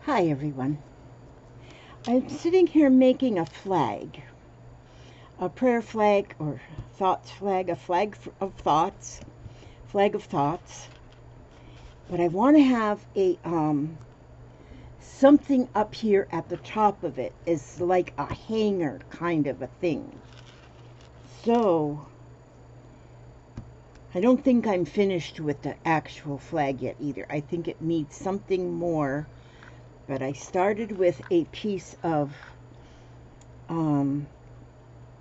Hi everyone. I'm sitting here making a flag, a prayer flag or thoughts flag, a of thoughts, flag of thoughts. But I want to have a something up here at the top of it is like a hanger kind of a thing. So I don't think I'm finished with the actual flag yet either. I think it needs something more. But I started with a piece of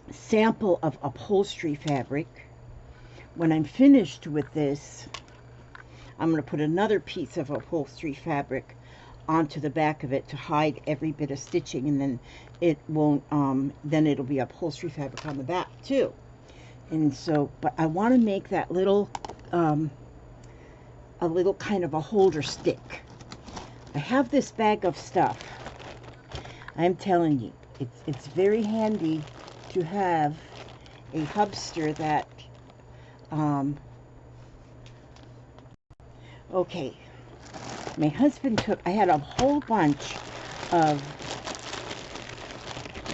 sample of upholstery fabric. When I'm finished with this, I'm going to put another piece of upholstery fabric onto the back of it to hide every bit of stitching, and then it won't, then it'll be upholstery fabric on the back too. And so, but I want to make that little, a little kind of a holder stick. I have this bag of stuff. I'm telling you, it's very handy to have a hubster that, okay, my husband I had a whole bunch of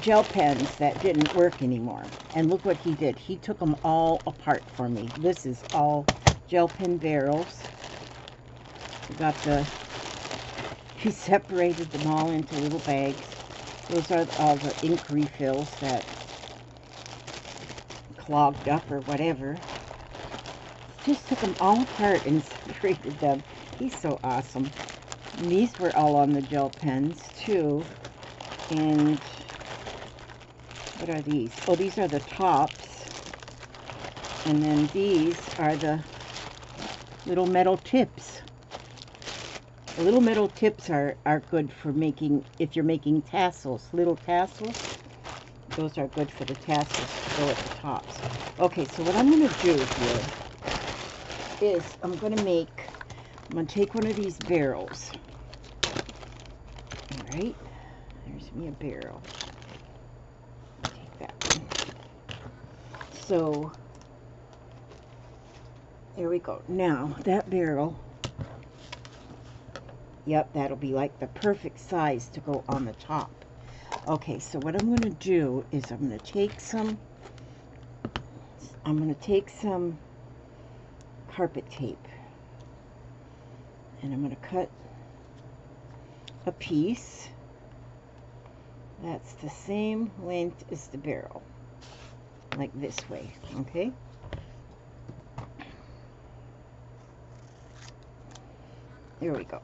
gel pens that didn't work anymore. And look what he did. He took them all apart for me. This is all gel pen barrels. He separated them all into little bags. Those are all the ink refills that clogged up or whatever. Just took them all apart and separated them. He's so awesome. And these were all on the gel pens too. And what are these? Oh, these are the tops. And then these are the little metal tips. The little metal tips are good for making, if you're making tassels, little tassels. Those are good for the tassels to go at the tops. Okay, so what I'm going to do here is I'm going to take one of these barrels. All right, there's me a barrel. Take that one. So, there we go. Now, that barrel, yep, that'll be like the perfect size to go on the top. Okay, so what I'm going to do is I'm going to take some carpet tape, and I'm going to cut a piece that's the same length as the barrel, like this way, okay? There we go.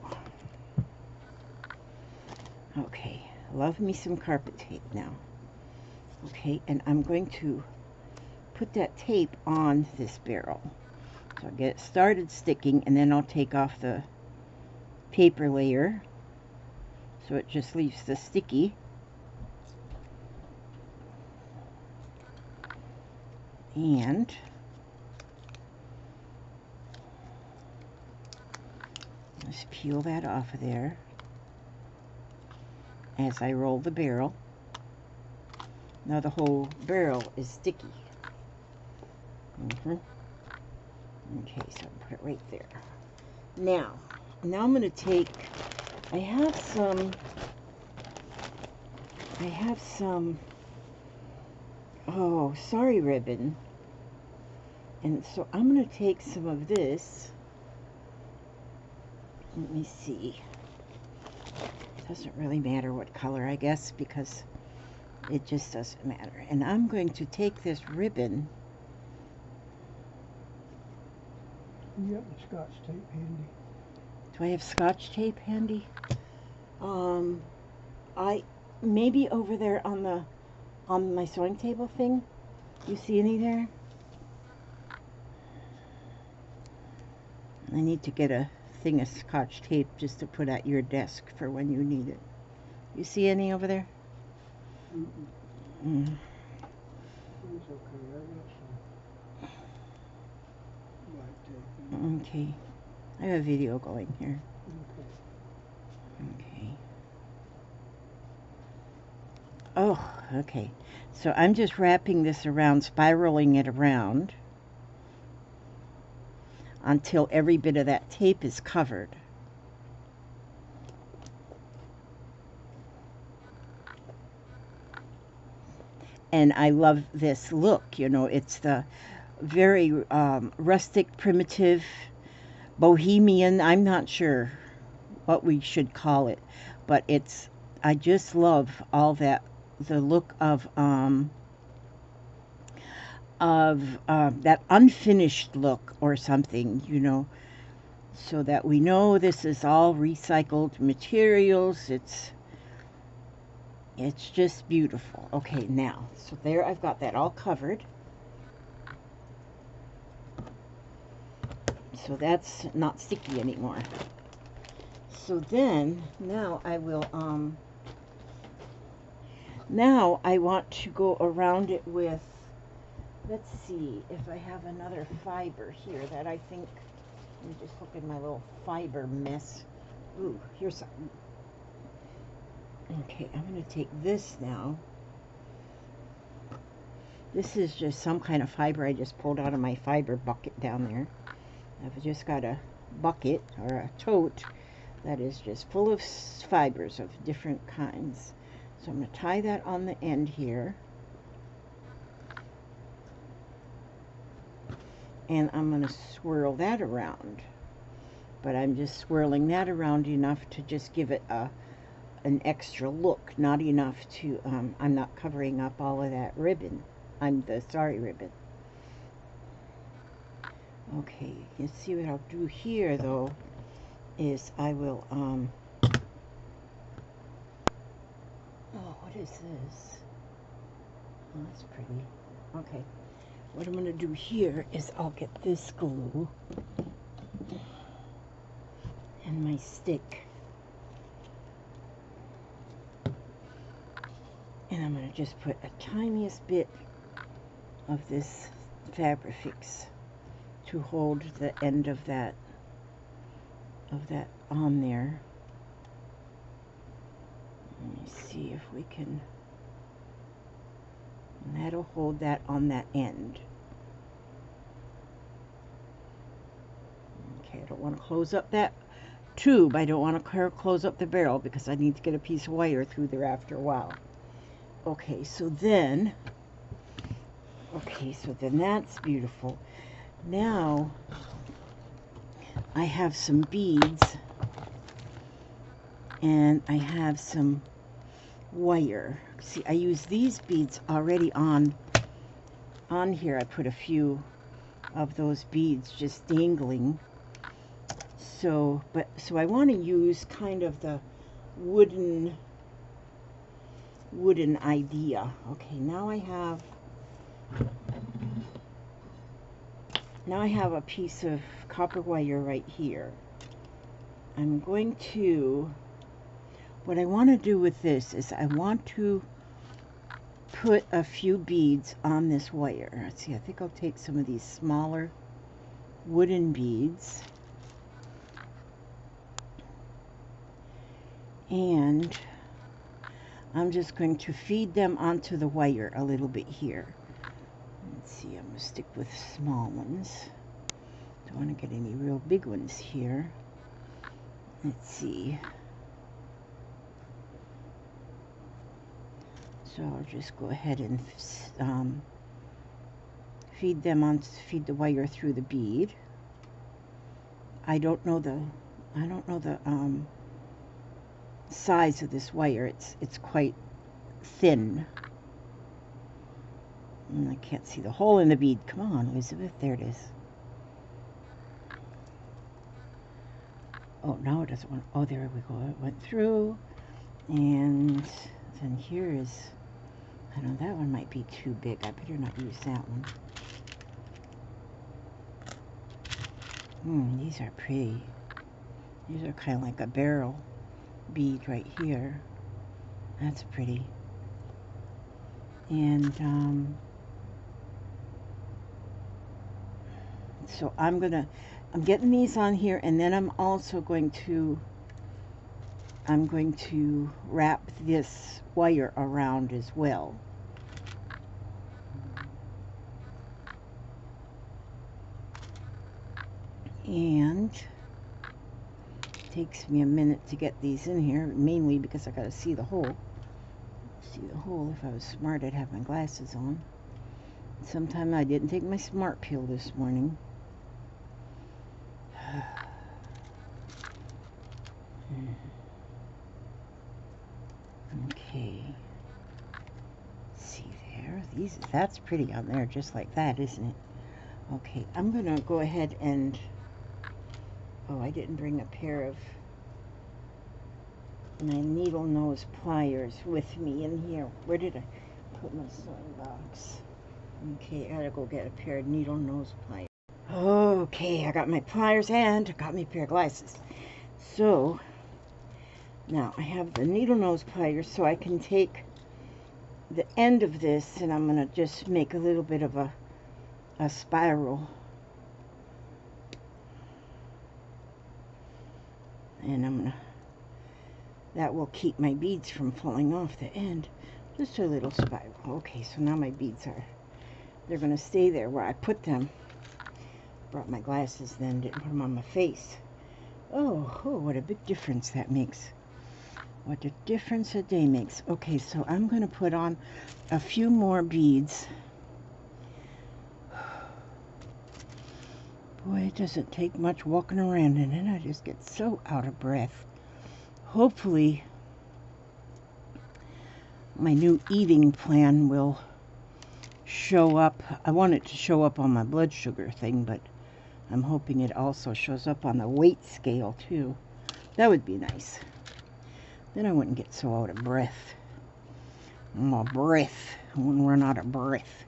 Okay, love me some carpet tape now. Okay, and I'm going to put that tape on this barrel. So I'll get it started sticking, and then I'll take off the paper layer so it just leaves the sticky. And let's peel that off of there as I roll the barrel. Now the whole barrel is sticky. Okay, so I'll put it right there. Now I'm going to take, I have some, oh, sorry ribbon. And so I'm going to take some of this. Let me see. Doesn't really matter what color, I guess, because it just doesn't matter. And I'm going to take this ribbon. You got the Scotch tape handy? Do I have Scotch tape handy? I maybe over there on my sewing table thing. You see any there? I need to get a thing of Scotch tape just to put at your desk for when you need it. You see any over there? Mm-mm. It's okay. I got some white tape. Okay. I have a video going here. Okay. Okay. Oh, okay. So I'm just wrapping this around, spiraling it around until every bit of that tape is covered. And I love this look, you know, it's the very rustic, primitive, bohemian, I'm not sure what we should call it, but it's, I just love all that, the look of that unfinished look or something, you know, so that we know this is all recycled materials. It's just beautiful. Okay, now, so there I've got that all covered. So that's not sticky anymore. So then, now I will, now I want to go around it with, let's see if I have another fiber here that I think, let me just look at my little fiber mess. Ooh, here's something. Okay, I'm going to take this now. This is just some kind of fiber I just pulled out of my fiber bucket down there. I've just got a bucket or a tote that is just full of fibers of different kinds. So I'm going to tie that on the end here. And I'm going to swirl that around. But I'm just swirling that around enough to just give it an extra look, not enough to, I'm not covering up all of that ribbon. I'm the sorry ribbon. Okay, you see what I'll do here though, is I will, oh, what is this? Oh, that's pretty. Okay, what I'm going to do here is I'll get this glue and my stick. And I'm going to just put a tiniest bit of this Fabrifix to hold the end of that on there. Let me see if we can, and that'll hold that on that end. Okay, I don't want to close up that tube. I don't want to close up the barrel because I need to get a piece of wire through there after a while. Okay, so then that's beautiful. Now I have some beads and I have some wire. See, I use these beads already on here. I put a few of those beads just dangling. So I want to use kind of the wooden idea. Okay, now I have a piece of copper wire right here. I'm going to, what I want to do with this is I want to put a few beads on this wire. Let's see, I think I'll take some of these smaller wooden beads and I'm just going to feed them onto the wire a little bit here. Let's see, I'm going to stick with small ones. Don't want to get any real big ones here. Let's see. So I'll just go ahead and feed the wire through the bead. I don't know the size of this wire. It's quite thin. And I can't see the hole in the bead. Come on, Elizabeth. There it is. Oh, now it doesn't want. Oh, there we go. It went through. And then here is, I don't know, that one might be too big. I better not use that one. These are pretty. These are kind of like a barrel bead right here. That's pretty. And so I'm getting these on here, and then I'm also going to wrap this wire around as well. And it takes me a minute to get these in here, mainly because I got to see the hole. see the hole. If I was smart, I'd have my glasses on. Sometime I didn't take my smart peel this morning. Okay. See there? That's pretty on there, just like that, isn't it? Okay, I'm gonna go ahead and, oh, I didn't bring a pair of my needle nose pliers with me in here. Where did I put my sewing box? Okay, I gotta go get a pair of needle nose pliers. Okay, I got my pliers and I got my pair of glasses. So now I have the needle nose pliers, so I can take the end of this and I'm gonna just make a little bit of a spiral. And that will keep my beads from falling off the end. Just a little spiral. Okay, so now my beads they're gonna stay there where I put them. Brought my glasses then, didn't put them on my face. Oh, what a big difference that makes. What a difference a day makes. Okay, so I'm gonna put on a few more beads. Boy, it doesn't take much walking around in it. I just get so out of breath. Hopefully, my new eating plan will show up. I want it to show up on my blood sugar thing, but I'm hoping it also shows up on the weight scale too. That would be nice. Then I wouldn't get so out of breath. My breath. I wouldn't run out of breath.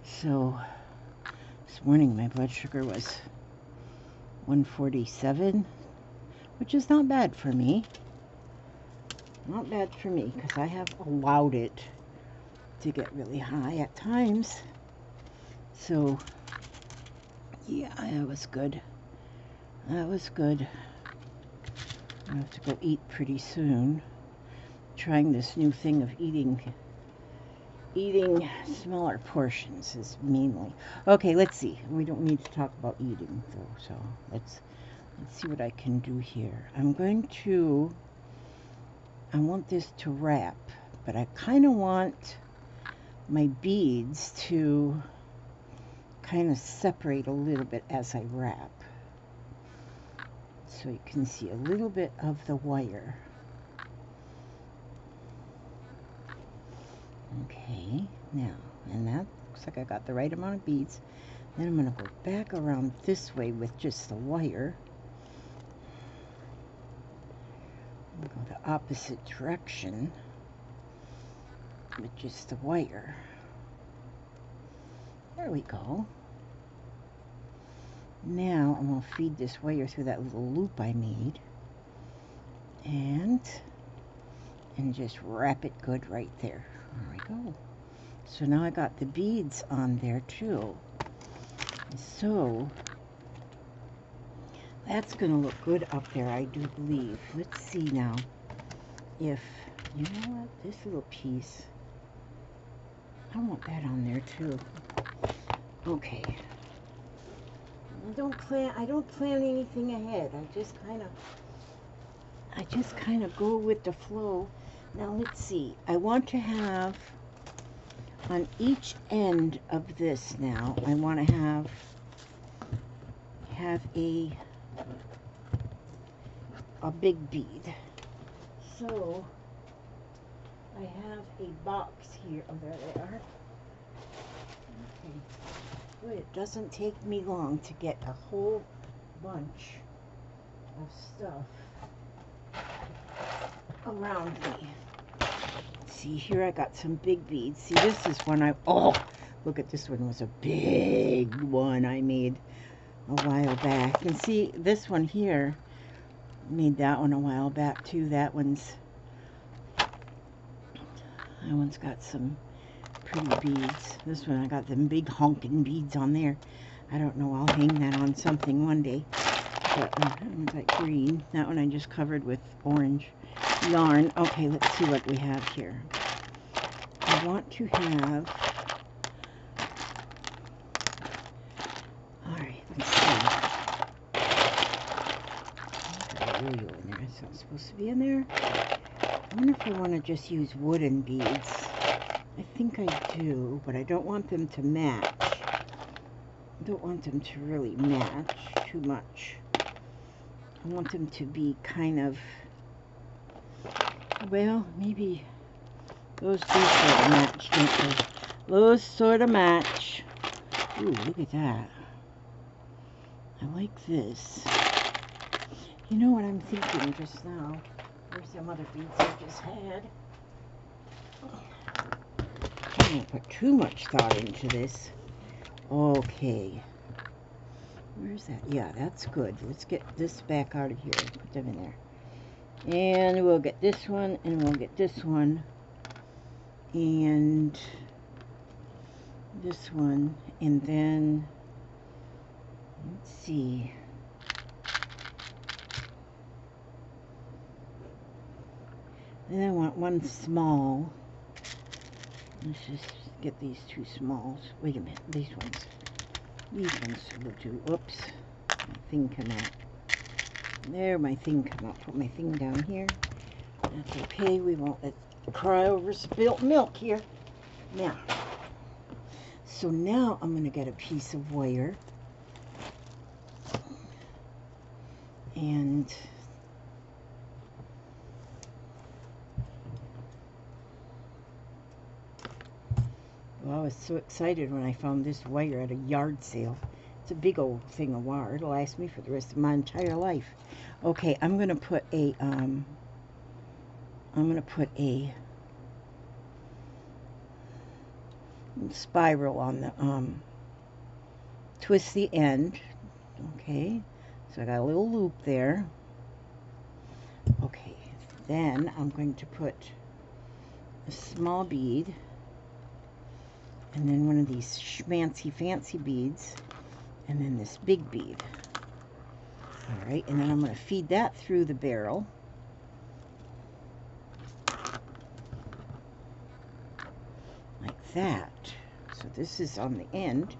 So, this morning my blood sugar was 147, which is not bad for me. Not bad for me, because I have allowed it to get really high at times. So, yeah, that was good. That was good. I have to go eat pretty soon. Trying this new thing of eating smaller portions is mainly. Okay, let's see. We don't need to talk about eating though, so let's see what I can do here. I want this to wrap, but I kind of want my beads to kind of separate a little bit as I wrap. So you can see a little bit of the wire. Okay, now, and that looks like I got the right amount of beads. Then I'm going to go back around this way with just the wire. Go the opposite direction with just the wire. There we go. Now I'm going to feed this wire through that little loop I made and just wrap it good right there. There we go. So now I got the beads on there too. So that's going to look good up there, I do believe. Let's see now if, you know what, this little piece, I want that on there too. Okay. I don't plan anything ahead. I just kind of go with the flow. Now let's see. I want to have on each end of this now, I want to have a big bead. So I have a box here. Oh, there they are. Okay. Boy, it doesn't take me long to get a whole bunch of stuff around me. See, here I got some big beads. See, this is one oh, look at this one. Was a big one I made a while back. And see, this one here, made that one a while back too. That one's got some pretty beads. This one, I got them big honking beads on there. I don't know, I'll hang that on something one day. But that one's like green. That one I just covered with orange yarn. Okay, let's see what we have here. I want to have, alright, let's see. Got a yo-yo in there. It's not supposed to be in there. I wonder if I want to just use wooden beads. I think I do, but I don't want them to match. I don't want them to really match too much. I want them to be kind of, well, maybe those do sort of match, don't they? Those sort of match. Ooh, look at that. I like this. You know what I'm thinking just now? There's some other beads I just had. I don't put too much thought into this. Okay. Where's that? Yeah, that's good. Let's get this back out of here and put them in there. And we'll get this one, and we'll get this one, and this one, and then, let's see. Then I want one small. Let's just get these two smalls. Wait a minute, these ones. These ones will do. Oops, my thing came out. There, my thing came out. Put my thing down here. That's okay. We won't let it cry over spilt milk here. Now, so now I'm going to get a piece of wire. And well, I was so excited when I found this wire at a yard sale. It's a big old thing of wire. It'll last me for the rest of my entire life. Okay, I'm gonna put a spiral on the twist the end. Okay, so I got a little loop there. Okay, then I'm going to put a small bead, and then one of these schmancy fancy beads, and then this big bead. All right, and then I'm going to feed that through the barrel. Like that. So this is on the end,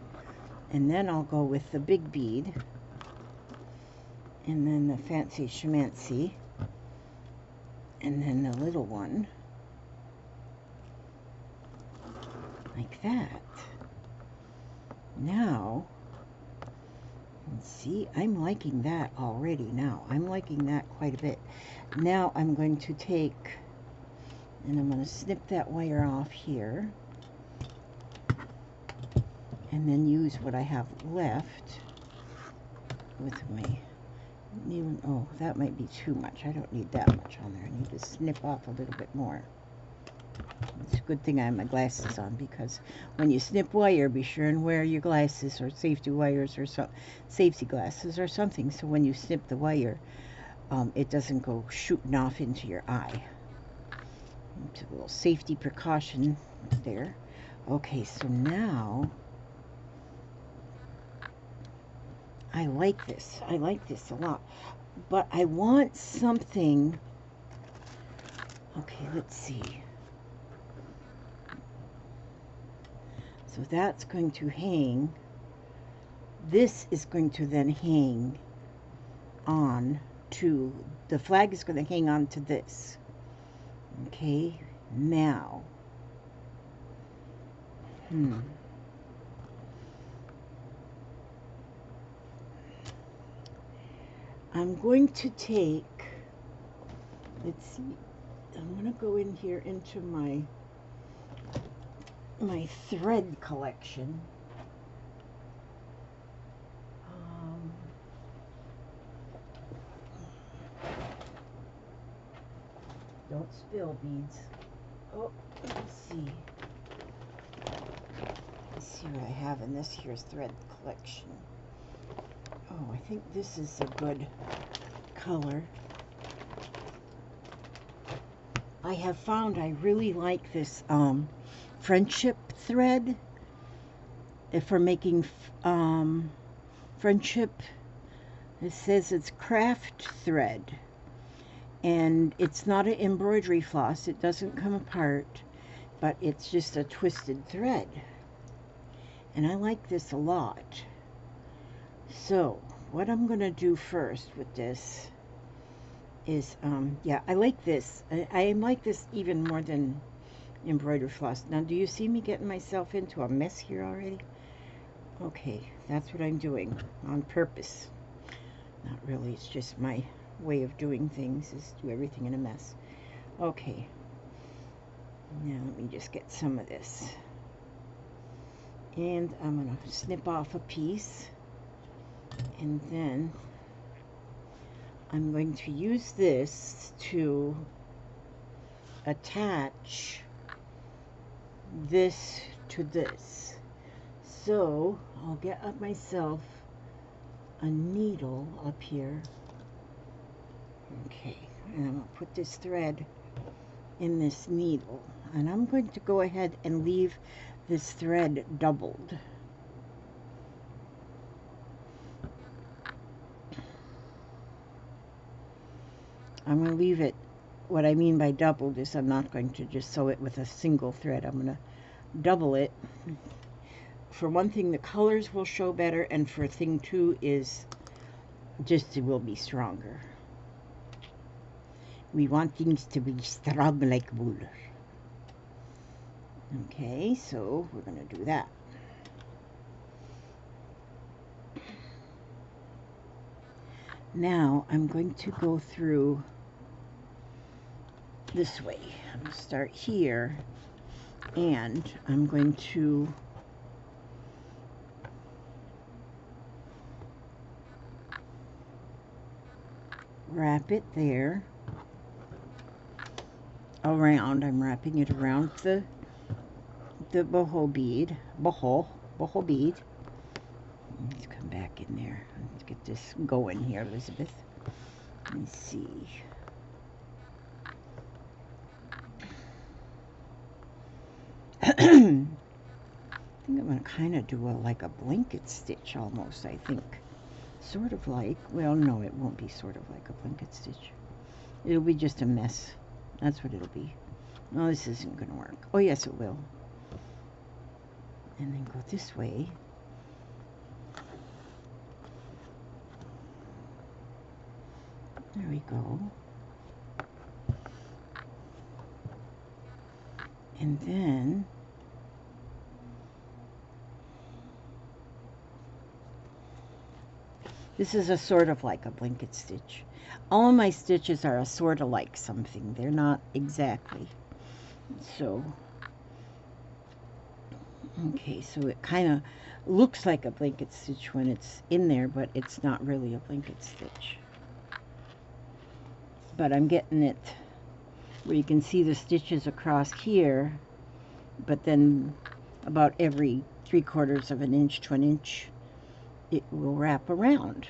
and then I'll go with the big bead, and then the fancy schmancy, and then the little one. Like that. Now, see, I'm liking that already now. I'm liking that quite a bit. Now I'm going to take, and I'm going to snip that wire off here, and then use what I have left with my new, oh, that might be too much. I don't need that much on there. I need to snip off a little bit more. It's a good thing I have my glasses on, because when you snip wire, be sure and wear your glasses or safety wires or safety glasses or something, so when you snip the wire, it doesn't go shooting off into your eye. It's a little safety precaution there. Okay, so now I like this. I like this a lot, but I want something. Okay, let's see. So that's going to hang. This is going to then hang on to, the flag is going to hang on to this. Okay, now. I'm going to take, let's see, I'm going to go in here into my thread collection. Don't spill, beads. Oh, let's see. Let's see what I have in this here's thread collection. Oh, I think this is a good color. I have found I really like this friendship thread for making friendship. It says it's craft thread, and it's not an embroidery floss. It doesn't come apart, but it's just a twisted thread, and I like this a lot. So what I'm going to do first with this is, yeah, I like this. I like this even more than embroider floss. Now, do you see me getting myself into a mess here already? Okay, that's what I'm doing on purpose. Not really, it's just my way of doing things, is do everything in a mess. Okay, now let me just get some of this. And I'm going to snip off a piece. And then I'm going to use this to attach this to this. So I'll get up myself a needle up here. Okay, and I'm going to put this thread in this needle. And I'm going to go ahead and leave this thread doubled. I'm going to leave it, what I mean by doubled is I'm not going to just sew it with a single thread. I'm going to double it. For one thing, the colors will show better, and for thing two is just it will be stronger. We want things to be strong like wool. Okay, so we're going to do that. Now I'm going to go through this way. I'm going to start here, and I'm going to wrap it there around. I'm wrapping it around the boho bead. Boho bead. Let's come back in there. Let's get this going here, Elizabeth. Let me see. I think I'm going to kind of do like a blanket stitch almost, I think. Sort of like, well, no, it won't be sort of like a blanket stitch. It'll be just a mess. That's what it'll be. No, this isn't going to work. Oh, yes, it will. And then go this way. There we go. And then this is a sort of like a blanket stitch. All of my stitches are a sort of like something. They're not exactly. So, okay, so it kind of looks like a blanket stitch when it's in there, but it's not really a blanket stitch. But I'm getting it where you can see the stitches across here, but then about every 3/4 of an inch to an inch it will wrap around.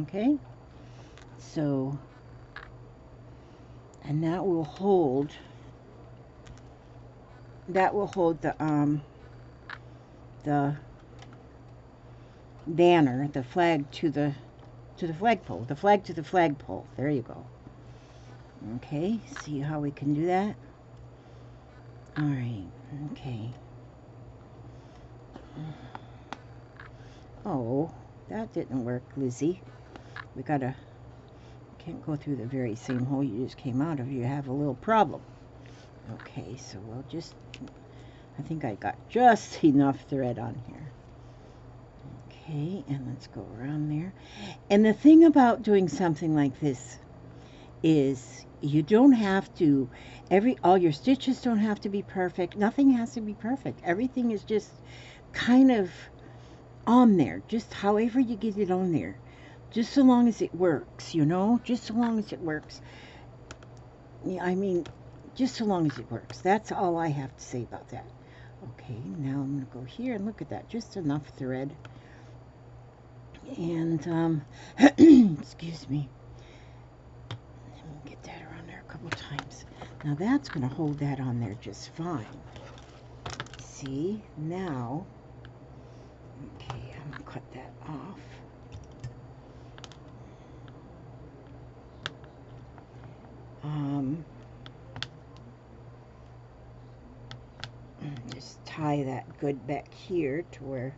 Okay, so, and that will hold the banner, the flag to the flagpole, the flag to the flagpole. There you go. Okay, see how we can do that? All right, okay. Oh, that didn't work, Lizzie. We gotta, can't go through the very same hole you just came out of. You have a little problem. Okay, so we'll just, I think I got just enough thread on here. Okay, and let's go around there. And the thing about doing something like this is you don't have to, all your stitches don't have to be perfect. Nothing has to be perfect. Everything is just kind of on there, just however you get it on there, just so long as it works, you know, just so long as it works. Yeah, I mean, just so long as it works. That's all I have to say about that. Okay, now I'm going to go here and look at that, just enough thread. And excuse me, let me get that around there a couple times. Now that's going to hold that on there just fine. See, now, okay, I'm going to cut that off. Just tie that good back here to where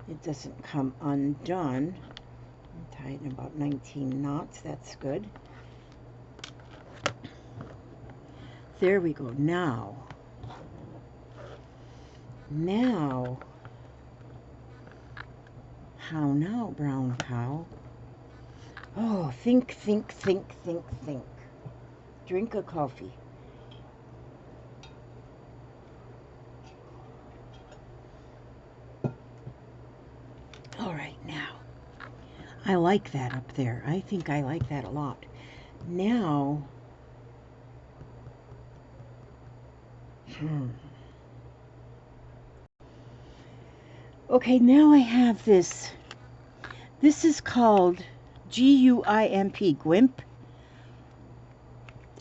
it doesn't come undone. Tie it in about 19 knots. That's good. There we go. Now, how now, brown cow? Oh, think, think, think, think, think. Drink a coffee. All right, now. I like that up there. I think I like that a lot. Now, okay, now I have this. This is called G-U-I-M-P, GUIMP.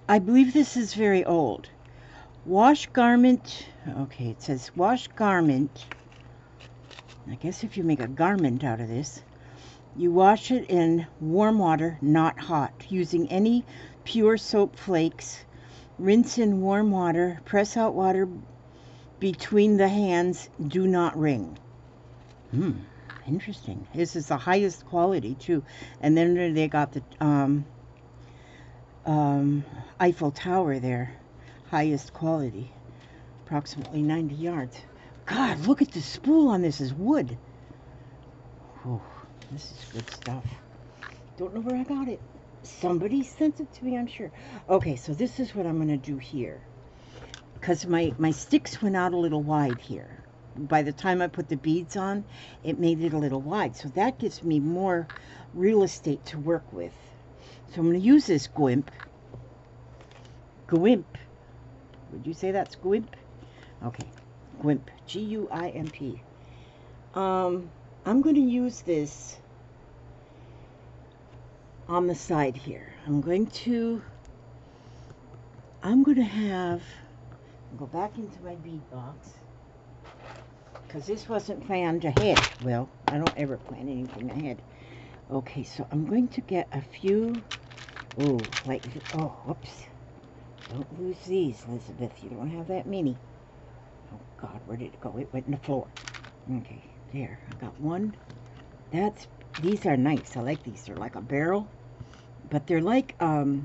I believe this is very old. Wash garment. Okay, it says wash garment. I guess if you make a garment out of this, you wash it in warm water, not hot, using any pure soap flakes. Rinse in warm water. Press out water between the hands. Do not wring. Interesting. This is the highest quality too. And then they got the Eiffel Tower there. Highest quality. Approximately 90 yards. God, look at the spool on this. Is wood. Oh, this is good stuff. Don't know where I got it. Somebody sent it to me, I'm sure. Okay, so this is what I'm going to do here. Because my sticks went out a little wide here. By the time I put the beads on, it made it a little wide. So that gives me more real estate to work with. So I'm going to use this GUIMP. GUIMP. Would you say that's GUIMP? Okay. GUIMP. G-U-I-M-P. I'm going to use this on the side here. I'm going to go back into my bead box. Because this wasn't planned ahead. Well, I don't ever plan anything ahead. Okay, so I'm going to get a few. Oh, whoops. Don't lose these, Elizabeth. You don't have that many. Oh, God, where did it go? It went in the floor. Okay, there. I got one. These are nice. I like these. They're like a barrel. But they're like, what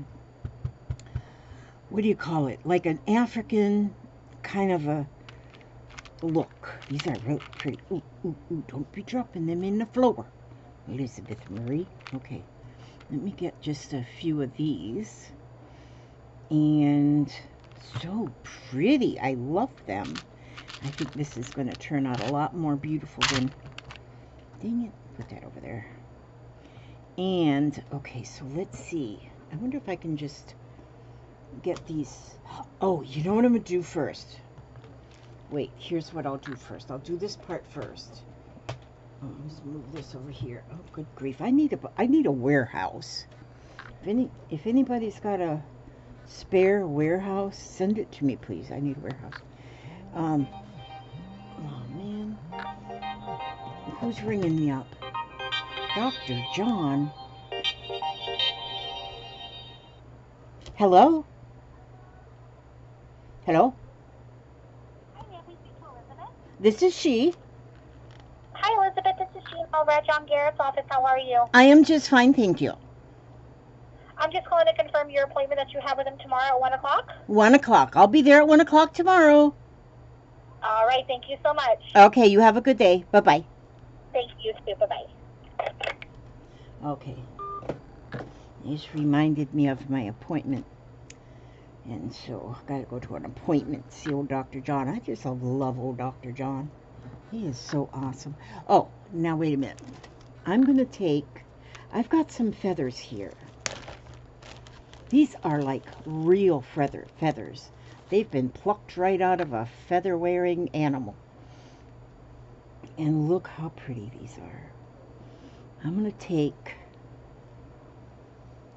do you call it? Like an African kind of a look. These are really pretty. Ooh, ooh, ooh, don't be dropping them in the floor, Elizabeth Marie. Okay, let me get just a few of these. And so pretty. I love them. I think this is going to turn out a lot more beautiful than... Dang it. Put that over there. And, okay, so let's see. I wonder if I can just get these... Oh, you know what I'm going to do first? Wait, here's what I'll do first. I'll do this part first. Oh, let's move this over here. Oh, good grief. I need a warehouse. If anybody's got a spare warehouse, send it to me, please. I need a warehouse. Oh, man. Who's ringing me up? Dr. John. Hello? Hello? Hi, may I please speak to Elizabeth? This is she. Hi, Elizabeth. This is Jean over at John Garrett's office. How are you? I am just fine, thank you. I'm just calling to confirm your appointment that you have with him tomorrow at 1 o'clock. 1 o'clock. I'll be there at 1 o'clock tomorrow. All right. Thank you so much. Okay, you have a good day. Bye-bye. Thank you, too. Bye-bye. Okay. This reminded me of my appointment. And so, I gotta go to an appointment to see old Dr. John. I just love old Dr. John. He is so awesome. Oh, now wait a minute. I'm gonna I've got some feathers here. These are like real feathers. They've been plucked right out of a feather-wearing animal. And look how pretty these are. I'm going to take...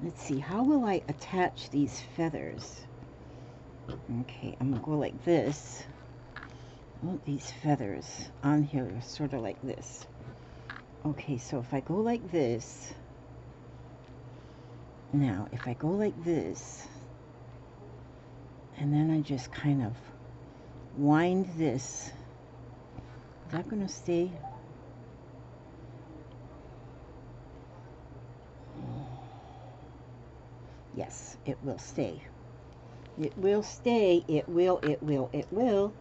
Let's see, how will I attach these feathers? Okay, I'm going to go like this. I want these feathers on here, sort of like this. Okay, so if I go like this... Now, if I go like this, and then I just kind of wind this, is that going to stay? Yes, it will stay. It will stay. It will, it will, it will.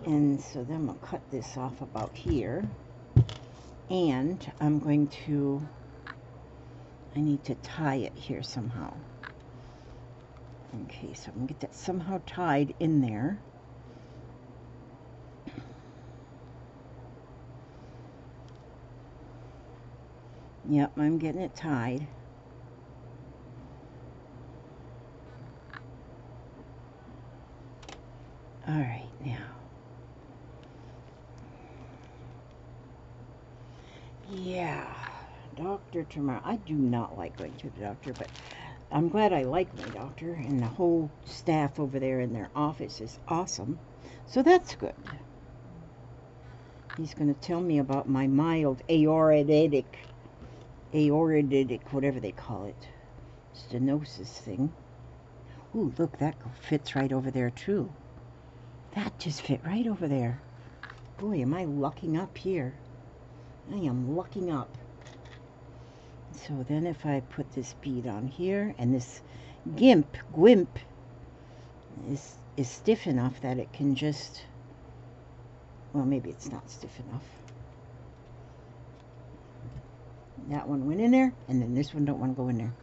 And so then I'll cut this off about here. And I'm going to, I need to tie it here somehow. Okay, so I'm going to get that somehow tied in there. Yep, I'm getting it tied. All right, now. Yeah, doctor tomorrow. I do not like going to the doctor, but I'm glad I like my doctor, and the whole staff over there in their office is awesome. So that's good. He's going to tell me about my mild aortic, whatever they call it, stenosis thing. Ooh, look, that fits right over there too. That just fit right over there. Boy, am I lucking up here. I am lucking up. So then if I put this bead on here, and this GWIMP is stiff enough that it can just, well, maybe it's not stiff enough. That one went in there, and then this one don't want to go in there.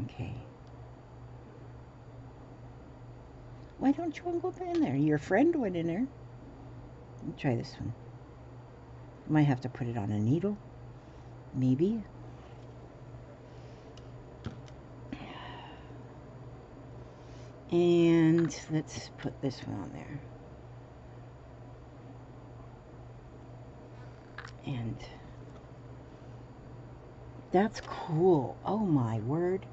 Okay. Why don't you want to go in there? Your friend went in there. Let me try this one. Might have to put it on a needle. Maybe. And let's put this one on there. And that's cool. Oh my word.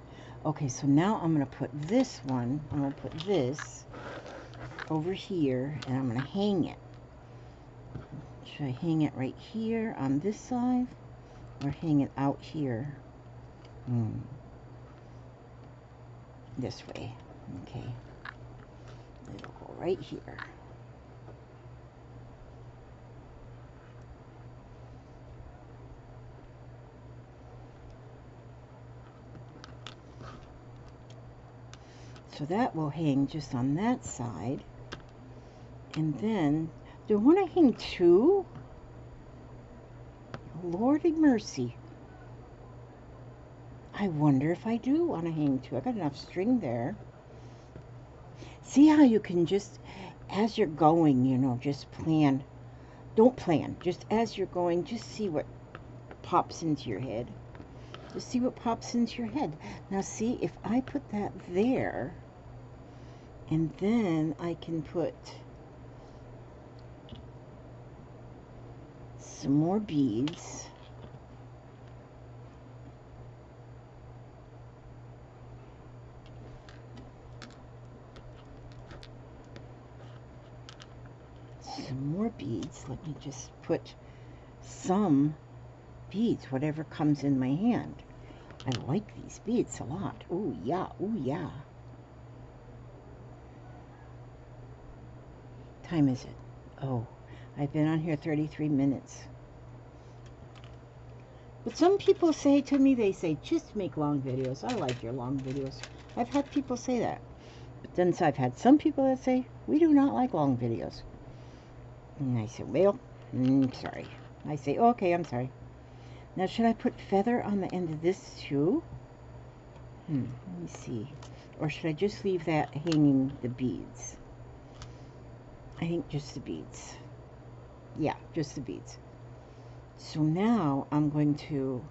Okay, so now I'm going to put this one, I'm going to put this over here, and I'm going to hang it. Should I hang it right here on this side, or hang it out here? This way. Okay. It'll go right here. So that will hang just on that side. And then, do I want to hang two? Lordy mercy. I wonder if I do want to hang two. I got enough string there. See how you can just, as you're going, you know, just plan. Don't plan. Just as you're going, just see what pops into your head. Just see what pops into your head. Now see, if I put that there, and then I can put some more beads. Some more beads. Let me just put some beads, whatever comes in my hand. I like these beads a lot. Oh yeah, oh yeah. Time is it? Oh, I've been on here 33 minutes. But some people say to me, they say, just make long videos. I like your long videos. I've had people say that. But then I've had some people that say, we do not like long videos. And I say, well, sorry. I say, okay, I'm sorry. Now, should I put feather on the end of this too? Let me see. Or should I just leave that hanging the beads? I think just the beads. Yeah, just the beads. So now I'm going to,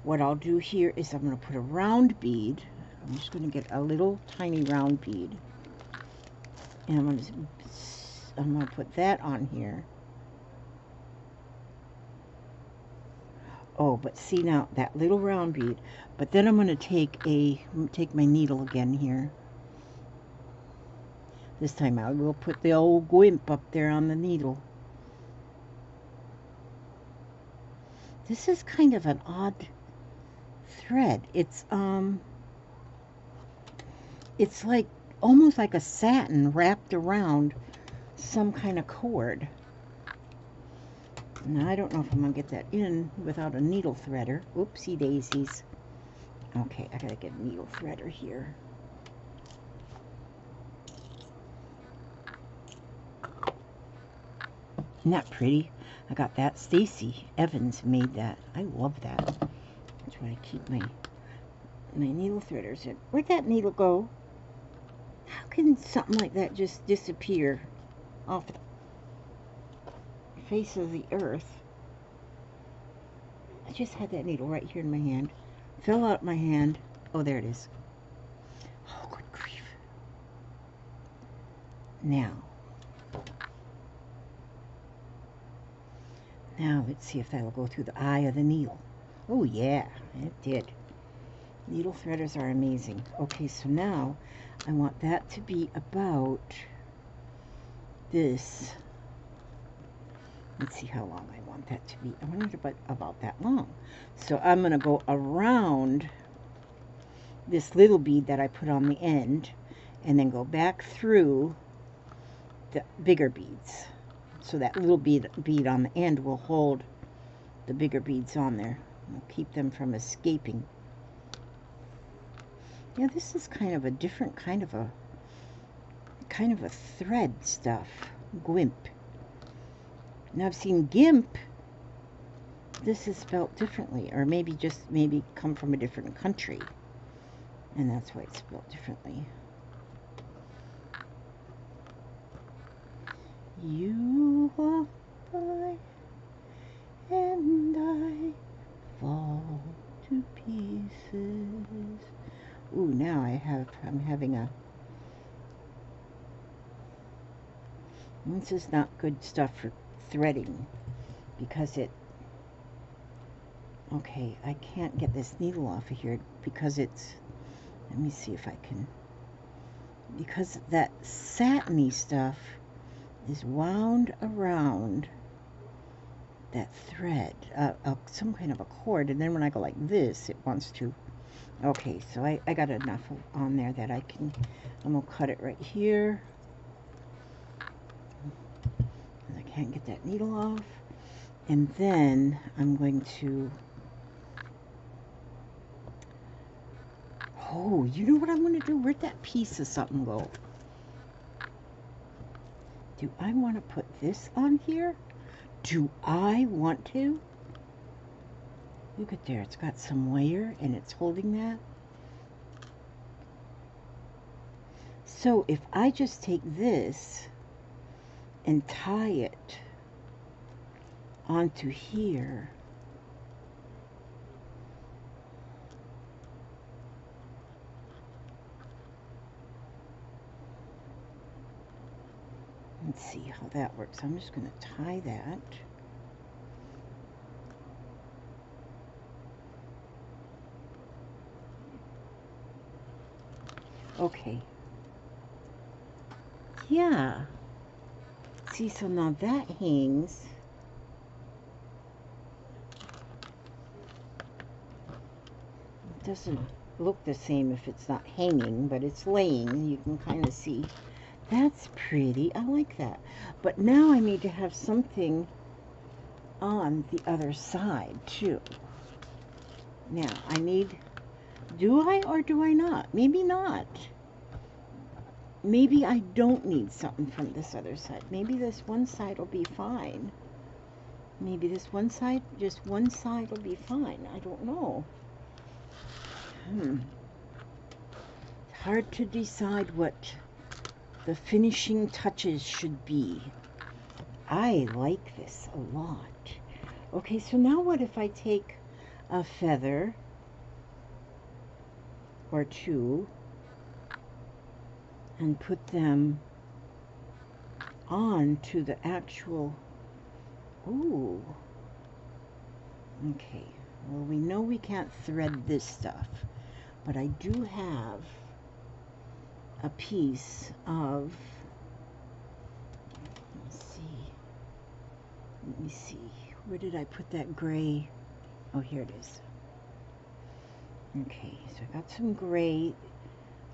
what I'll do here is I'm going to put a round bead. I'm just going to get a little tiny round bead. And I'm going to put that on here. Oh, but see now, that little round bead. But then I'm going to take my needle again here. This time I will put the old GWIMP up there on the needle. This is kind of an odd thread. It's like almost like a satin wrapped around some kind of cord. Now I don't know if I'm gonna get that in without a needle threader. Oopsie daisies. Okay, I gotta get a needle threader here. Isn't that pretty? I got that. Stacy Evans made that. I love that. That's why I keep my needle threaders in. Where'd that needle go? How can something like that just disappear off the face of the earth? I just had that needle right here in my hand. Fell out my hand. Oh, there it is. Oh, good grief. Now, let's see if that'll go through the eye of the needle. Oh, yeah, it did. Needle threaders are amazing. Okay, so now I want that to be about this. Let's see how long I want that to be. I want it about that long. So I'm going to go around this little bead that I put on the end and then go back through the bigger beads. So that little bead on the end will hold the bigger beads on there. It'll keep them from escaping. Yeah, this is kind of a different kind of a thread stuff. Gwimp. Now I've seen GIMP. This is spelled differently, or maybe come from a different country, and that's why it's spelled differently. You walk by, and I fall to pieces. Ooh, now I'm having a. This is not good stuff for threading because it. Okay, I can't get this needle off of here because it's. Let me see if I can. Because that satiny stuff is wound around that thread, some kind of a cord, and then when I go like this, it wants to. Okay, so I got enough on there that I'm gonna cut it right here. I can't get that needle off, and then I'm going to. Oh, you know what I'm going to do? Where'd that piece of something go? Do I want to put this on here? Do I want to? Look at there. It's got some layer and it's holding that. So if I just take this and tie it onto here, let's see how that works. I'm just going to tie that. Okay. Yeah. See, so now that hangs. It doesn't look the same if it's not hanging, but it's laying. You can kind of see. That's pretty. I like that. But now I need to have something on the other side, too. Now, I need... Do I or do I not? Maybe not. Maybe I don't need something from this other side. Maybe this one side will be fine. Maybe this one side, just one side will be fine. I don't know. It's hard to decide what the finishing touches should be. I like this a lot. Okay, so now what if I take a feather or two and put them on to the actual. Ooh. Okay, well, we know we can't thread this stuff, but I do have a piece of, let me see, where did I put that gray? Oh, here it is. Okay, so I got some gray.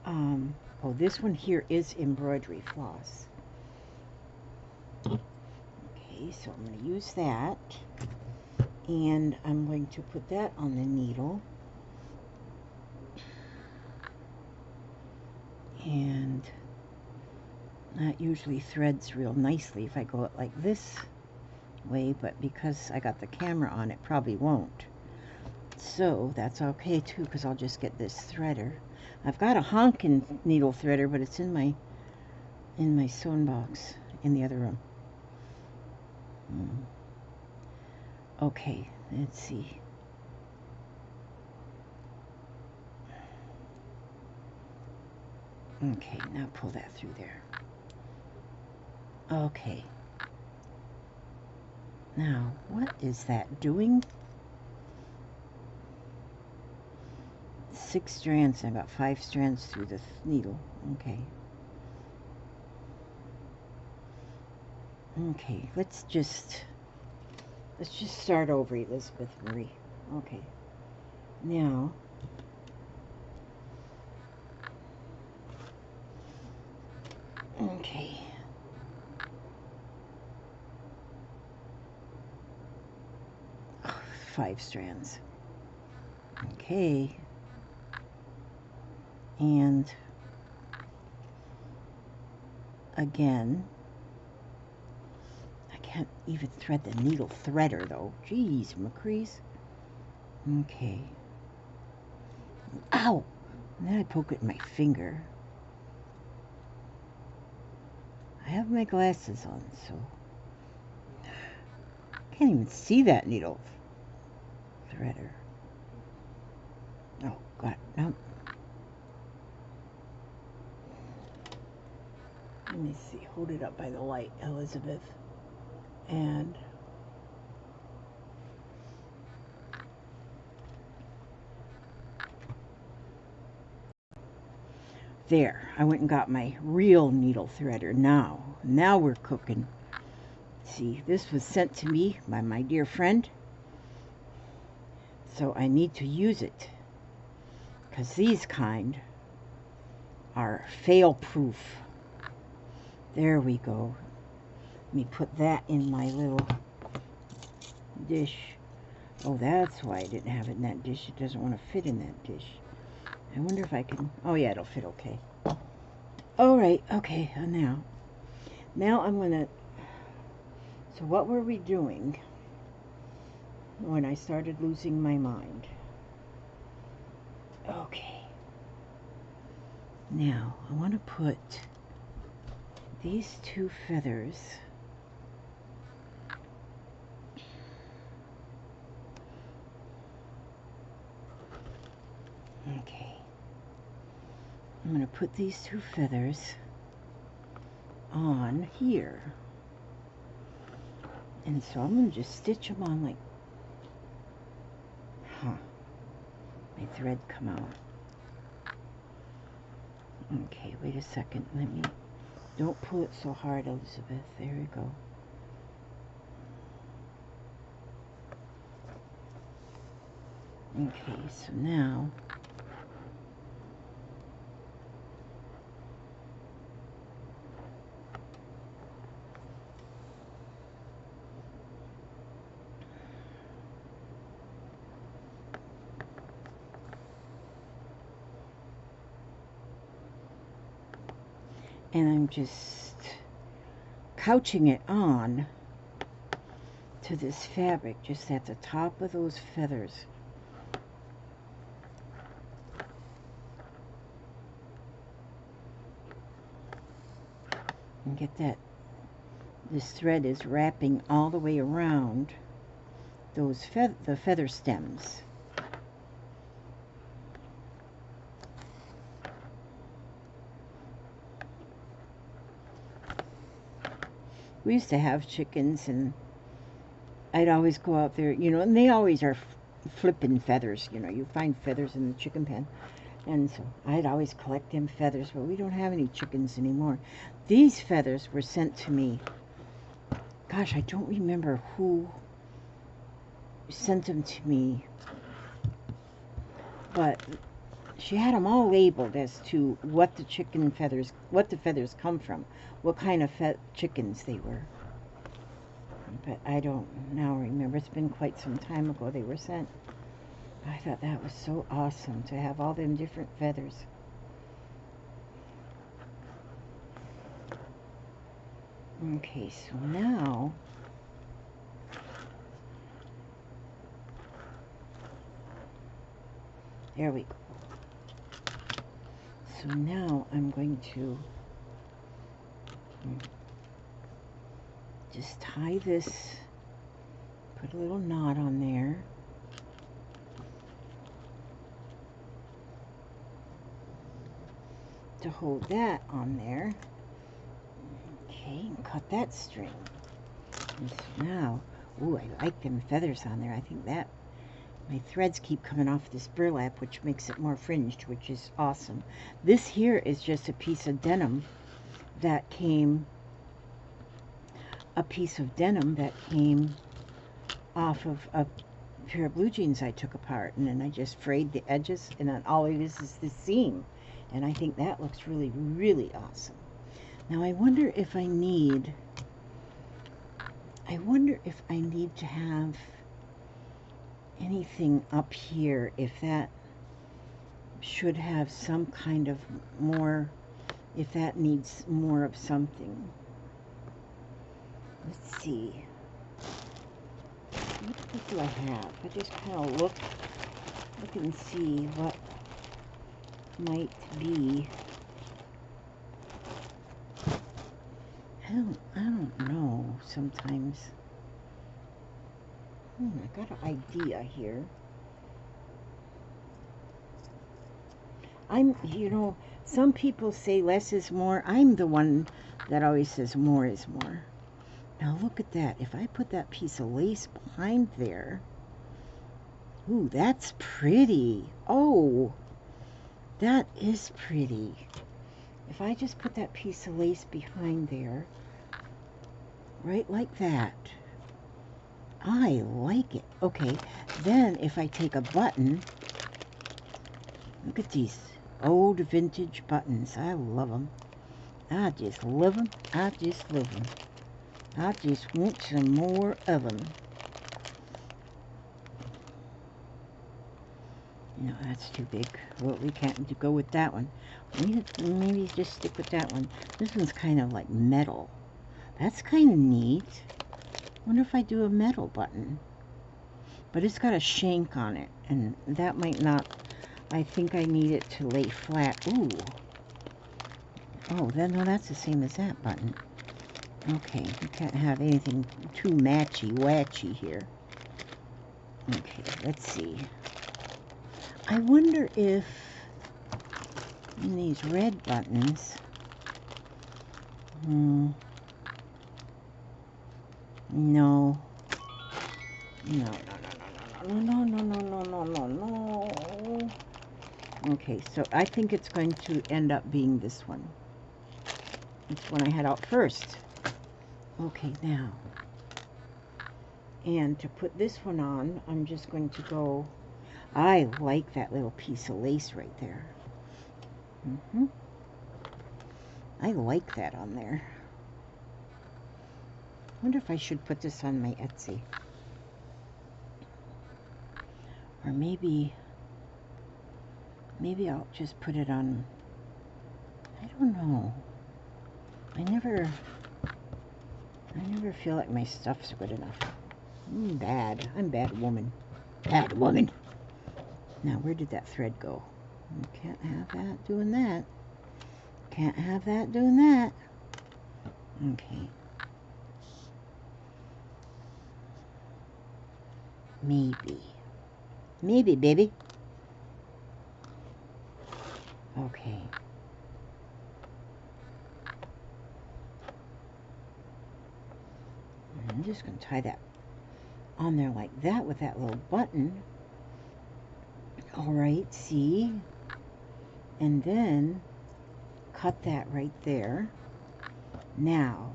Oh, this one here is embroidery floss. Okay, so I'm going to use that, and I'm going to put that on the needle. And that usually threads real nicely if I go it like this. way, but because I got the camera on, it probably won't. So that's okay too, because I'll just get this threader. I've got a honkin' needle threader, but it's in my sewn box in the other room. Okay, let's see. Okay, now pull that through there. Okay. Now, what is that doing? 6 strands, and I got 5 strands through the needle. Okay. Okay, let's just start over, Elizabeth Marie. Okay. Now, okay. Oh, 5 strands. Okay. And again, I can't even thread the needle threader though. Jeez, McCree's. Okay. Ow! And then I poke it in my finger. I have my glasses on, so I can't even see that needle threader. Oh, God, no. Let me see. Hold it up by the light, Elizabeth. And there. I went and got my real needle threader. Now we're cooking. See, this was sent to me by my dear friend. So I need to use it. Because these kind are fail-proof. There we go. Let me put that in my little dish. Oh, that's why I didn't have it in that dish. It doesn't want to fit in that dish. I wonder if I can... Oh, yeah, it'll fit okay. All right, okay, now I'm going to... So what were we doing when I started losing my mind? Okay. Now, I want to put these 2 feathers okay. I'm going to put these 2 feathers on here. And so I'm going to just stitch them on like, my thread come out. Okay, wait a second. Don't pull it so hard, Elizabeth. There we go. Okay, so now and I'm just couching it on to this fabric just at the top of those feathers. And get that this thread is wrapping all the way around those the feather stems. We used to have chickens, and I'd always go out there, you know, and they always are flipping feathers, you know. You find feathers in the chicken pen. And so I'd always collect them feathers, but we don't have any chickens anymore. These feathers were sent to me. Gosh, I don't remember who sent them to me, but she had them all labeled as to what the feathers come from, what kind of chickens they were. But I don't now remember. It's been quite some time ago they were sent. I thought that was so awesome to have all them different feathers. Okay, so now There we go. So now I'm going to just tie this, put a little knot on there. To hold that on there. Okay, and cut that string. And so now, ooh, I like them feathers on there. I think that my threads keep coming off this burlap, which makes it more fringed, which is awesome. This here is just a piece of denim that came, off of a pair of blue jeans I took apart, and then I just frayed the edges, and then all it is the seam. And I think that looks really, really awesome. Now I wonder if I need to have anything up here, if that should have some kind of more, if that needs more of something. Let's see. What do I have? I just kind of look and see what might be. I don't know sometimes. I got an idea here. You know, some people say less is more. I'm the one that always says more is more. Now look at that. If I put that piece of lace behind there, ooh, that's pretty. Oh, that is pretty. If I just put that piece of lace behind there, right like that, I like it. Okay, then if I take a button, look at these old vintage buttons. I love them. I just love them. I just love them. I just want some more of them. No, that's too big. Well, we can't go with that one. Maybe just stick with that one. This one's kind of like metal. That's kind of neat. Wonder if I do a metal button. But it's got a shank on it, and that might not. I think I need it to lay flat. Ooh. Oh, then no, that's the same as that button. Okay, you can't have anything too matchy-watchy here. Okay, let's see. I wonder if in these red buttons, no, no, no, no, no, no, no, no, no, no. Okay, so I think it's going to end up being this one. It's one I had out first. Okay, now, and to put this one on, I'm just going to go, I like that little piece of lace right there. I like that on there. I wonder if I should put this on my Etsy. Or maybe I'll just put it on, I don't know. I never feel like my stuff's good enough. I'm bad. I'm bad woman. Bad woman. Now, where did that thread go? Can't have that doing that. Can't have that doing that. Okay. Maybe. Maybe, baby. Okay. I'm just going to tie that on there like that with that little button. Alright, see? And then cut that right there. Now,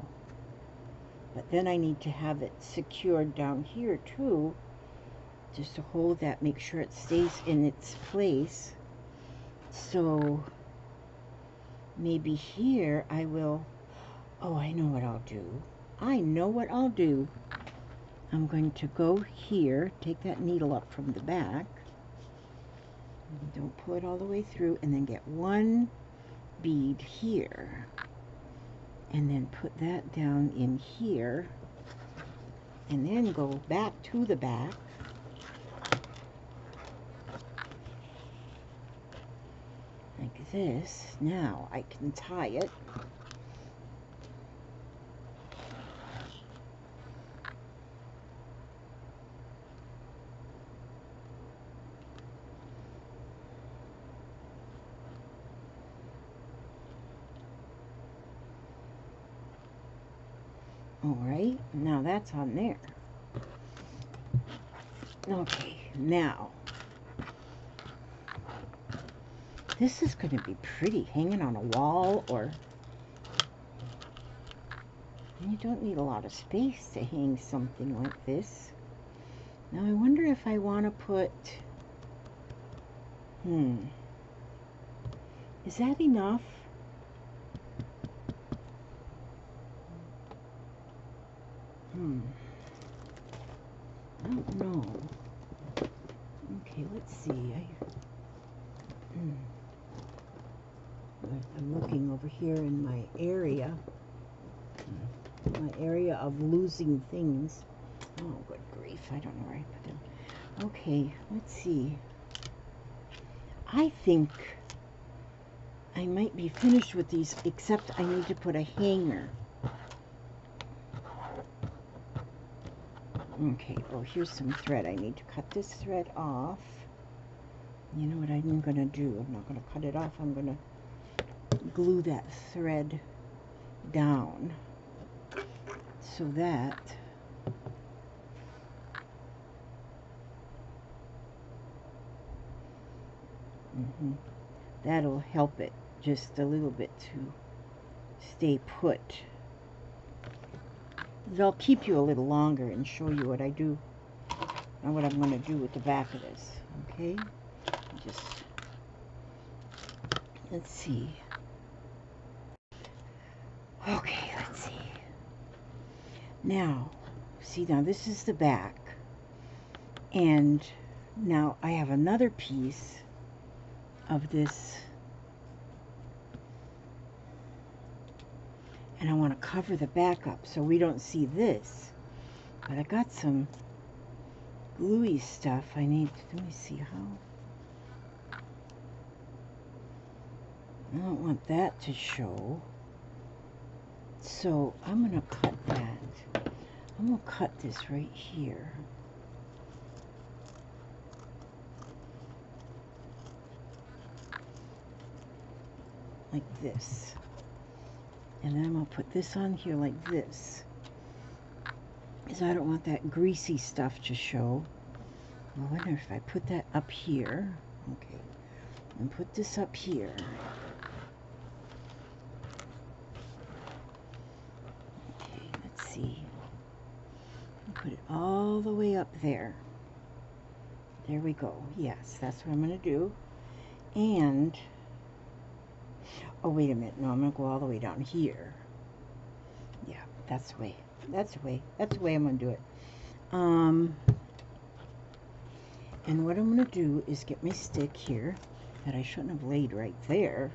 but then I need to have it secured down here too, just to hold that, make sure it stays in its place. So maybe here I will, oh, I know what I'll do. I know what I'll do. I'm going to go here, take that needle up from the back, don't pull it all the way through, and then get one bead here, and then put that down in here, and then go back to the back, this. Now I can tie it. Alright, now that's on there. Okay, now this is going to be pretty hanging on a wall, or you don't need a lot of space to hang something like this. Now I wonder if I want to put, is that enough? I don't know. Okay, let's see. I'm looking over here in my area of losing things. Oh, good grief. I don't know where I put them. Okay, let's see. I think I might be finished with these, except I need to put a hanger. Okay, oh, here's some thread. I need to cut this thread off. You know what I'm going to do? I'm not going to cut it off. I'm going to glue that thread down so that that'll help it just a little bit to stay put. I'll keep you a little longer and show you what I do and what I'm going to do with the back of this. Okay, just let's see. Okay, let's see. Now, see, now this is the back, and now I have another piece of this, and I want to cover the back up so we don't see this. But I got some gluey stuff I need to, let me see how. I don't want that to show. So I'm going to cut that. I'm going to cut this right here. Like this. And then I'm going to put this on here like this. Because I don't want that greasy stuff to show. I wonder if I put that up here. Okay. And put this up here. Okay, let's see. Put it all the way up there. There we go. Yes, that's what I'm going to do. And, oh, wait a minute. No, I'm going to go all the way down here. Yeah, that's the way. That's the way. That's the way I'm going to do it. And what I'm going to do is get my stick here that I shouldn't have laid right there.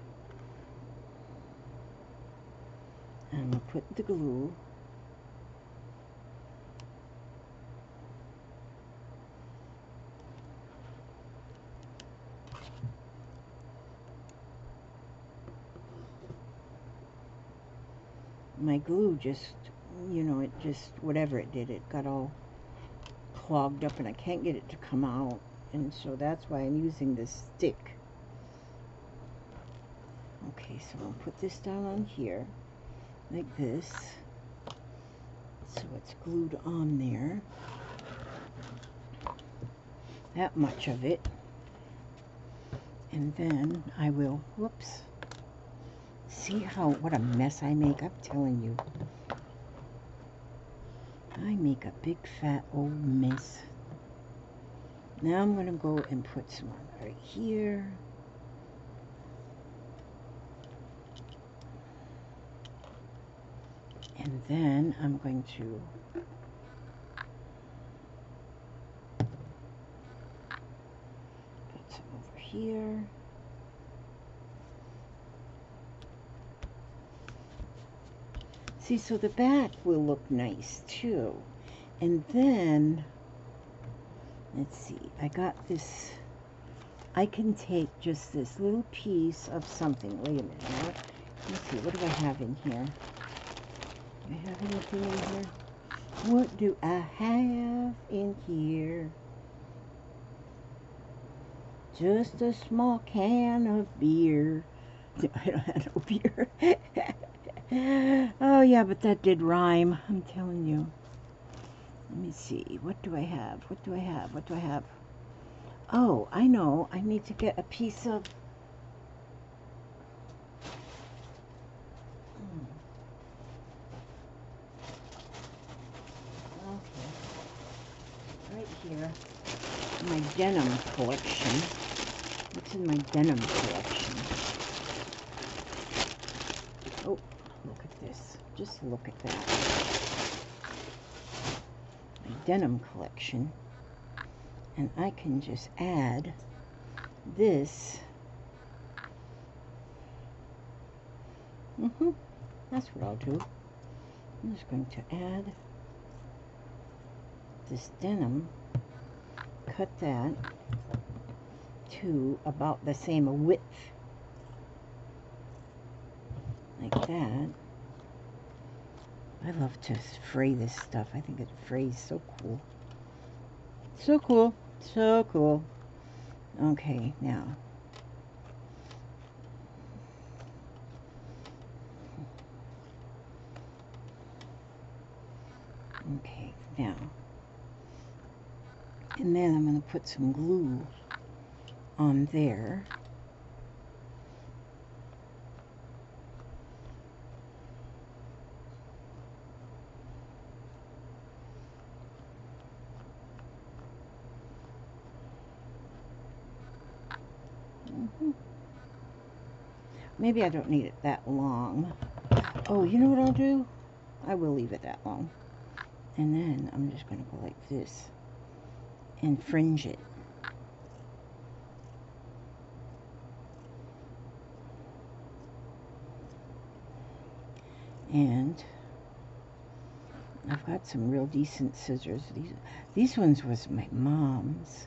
And I'm going to put the glue. My glue just, you know, it just, whatever it did, it got all clogged up and I can't get it to come out. And so that's why I'm using this stick. Okay, so I'll put this down on here, like this. So it's glued on there. That much of it. And then I will, whoops. See how, what a mess I make? I'm telling you. I make a big fat old mess. Now I'm going to go and put some on right here. And then I'm going to put some over here. See, so the back will look nice too. And then, let's see, I got this I can take just this little piece of something. Wait a minute. Let me see. What do I have in here? Do I have anything in here? What do I have in here? Just a small can of beer. I don't have no beer. Oh, yeah, but that did rhyme. I'm telling you. Let me see. What do I have? What do I have? What do I have? Oh, I know. I need to get a piece of... Okay. Right here. My denim collection. What's in my denim collection? Oh, look at this. Just look at that. My denim collection. And I can just add this. That's what I'll do. I'm just going to add this denim, cut that to about the same width, like that. I love to fray this stuff. I think it frays so cool. So cool. So cool. Okay, now. Okay, now. And then I'm going to put some glue on there. Maybe I don't need it that long. Oh, you know what I'll do? I will leave it that long. And then I'm just going to go like this and fringe it. And I've got some real decent scissors. These ones was my mom's.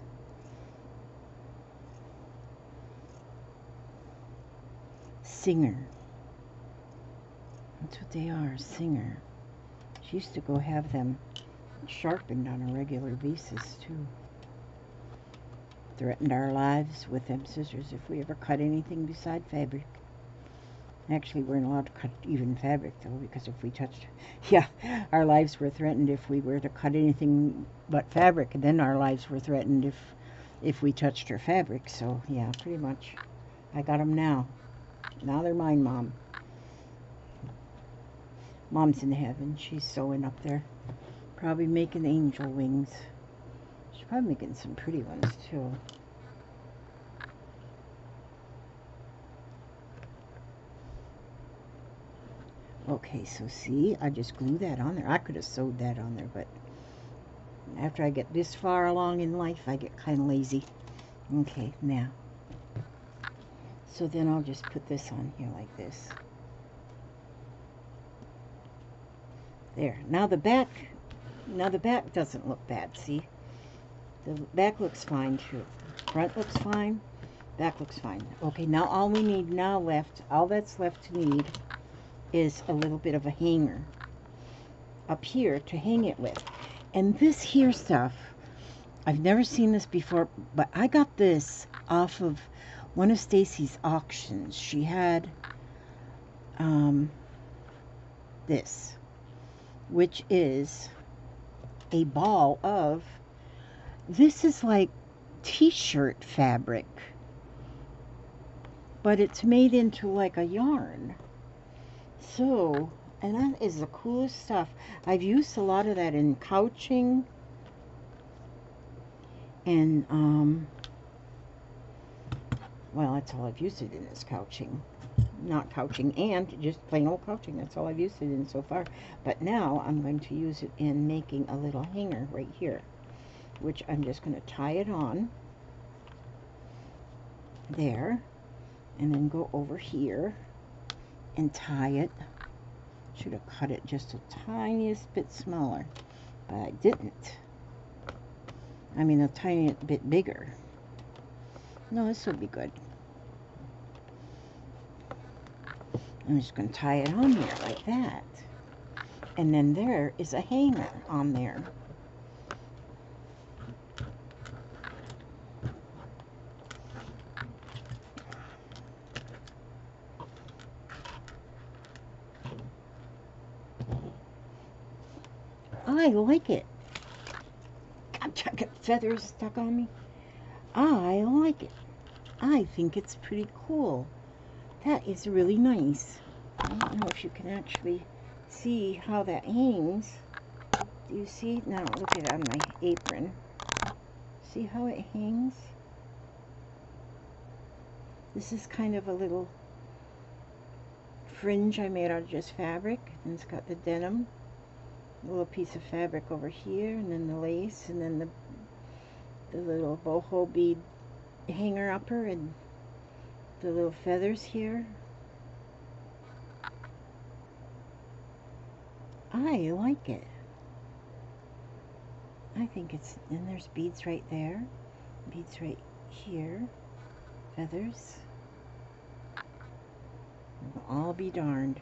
Singer. That's what they are, Singer. She used to go have them sharpened on a regular basis too. Threatened our lives with them scissors if we ever cut anything beside fabric. Actually, we weren't allowed to cut even fabric though, because if we touched, our lives were threatened if we were to cut anything but fabric, and then our lives were threatened if we touched her fabric. So yeah, pretty much. I got them now. Now they're mine, Mom. Mom's in heaven. She's sewing up there. Probably making angel wings. She's probably making some pretty ones, too. Okay, so see, I just glue that on there. I could have sewed that on there, but after I get this far along in life, I get kind of lazy. Okay, now. So then I'll just put this on here like this. There. Now the back doesn't look bad, see? The back looks fine too. Front looks fine. Back looks fine. Okay, now all we need now left, all that's left to need is a little bit of a hanger up here to hang it with. And this here stuff, I've never seen this before, but I got this off of one of Stacy's auctions. She had this, which is a ball of, this is like t-shirt fabric, but it's made into like a yarn. So, and that is the coolest stuff. I've used a lot of that in couching and well, that's all I've used it in, is couching. Not couching, and just plain old couching. That's all I've used it in so far. But now I'm going to use it in making a little hanger right here, which I'm just going to tie it on there, and then go over here and tie it. Should have cut it just a tiniest bit smaller, but I didn't. I mean, a tiny bit bigger. No, this will be good. I'm just going to tie it on here like that. And then there is a hanger on there. I like it. I got feathers stuck on me. I like it. I think it's pretty cool. That is really nice. I don't know if you can actually see how that hangs. Do you see? Now look at it on my apron. See how it hangs? This is kind of a little fringe I made out of just fabric. And it's got the denim. A little piece of fabric over here, and then the lace, and then the little boho bead hanger upper, and the little feathers here. I like it. I think it's, and there's beads right there, beads right here, feathers. I'll be darned.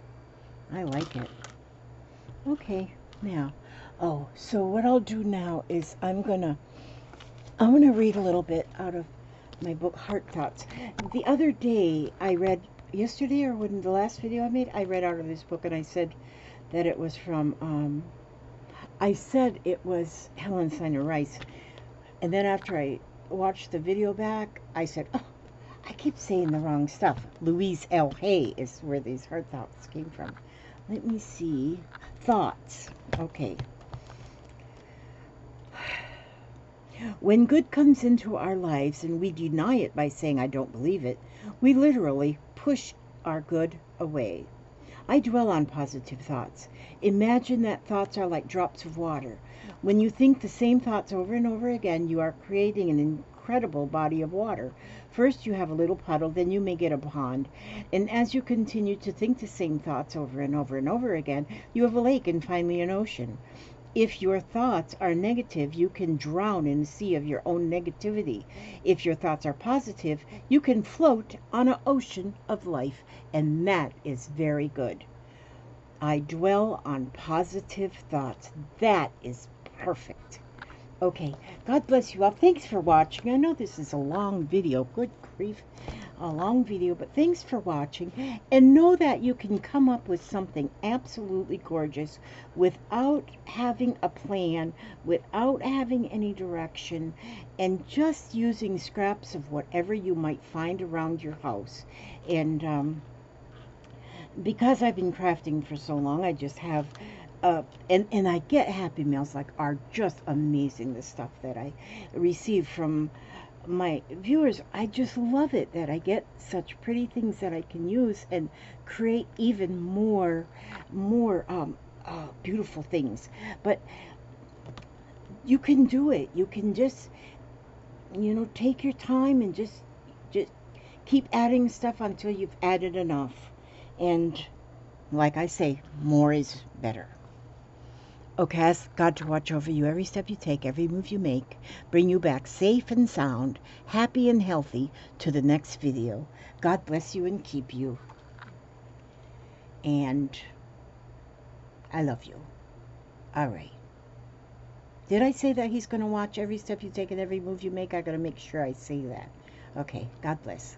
I like it. Okay, now, oh, so what I'll do now is I'm gonna read a little bit out of my book, Heart Thoughts. The other day, I read, yesterday or when the last video I made, I read out of this book, and I said that it was from, I said it was Helen Steiner Rice. And then after I watched the video back, I said, oh, I keep saying the wrong stuff. Louise L. Hay is where these Heart Thoughts came from. Let me see. Thoughts. Okay. When good comes into our lives and we deny it by saying, I don't believe it, we literally push our good away. I dwell on positive thoughts. Imagine that thoughts are like drops of water. When you think the same thoughts over and over again, you are creating an incredible body of water. First you have a little puddle, then you may get a pond. And as you continue to think the same thoughts over and over and over again, you have a lake and finally an ocean. If your thoughts are negative, you can drown in a sea of your own negativity. If your thoughts are positive, you can float on an ocean of life, and that is very good. I dwell on positive thoughts. That is perfect. Okay, God bless you all. Thanks for watching. I know this is a long video. Good grief, a long video, but thanks for watching. And know that you can come up with something absolutely gorgeous without having a plan, without having any direction, and just using scraps of whatever you might find around your house. And because I've been crafting for so long, I just have and I get happy mails like are just amazing. The stuff that I receive from my viewers, I just love it that I get such pretty things that I can use and create even more beautiful things. But you can do it. You can just, you know, take your time and just keep adding stuff until you've added enough. And like I say, more is better. Okay, ask God to watch over you every step you take, every move you make, bring you back safe and sound, happy and healthy to the next video. God bless you and keep you. And I love you. All right. Did I say that He's going to watch every step you take and every move you make? I got to make sure I say that. Okay, God bless.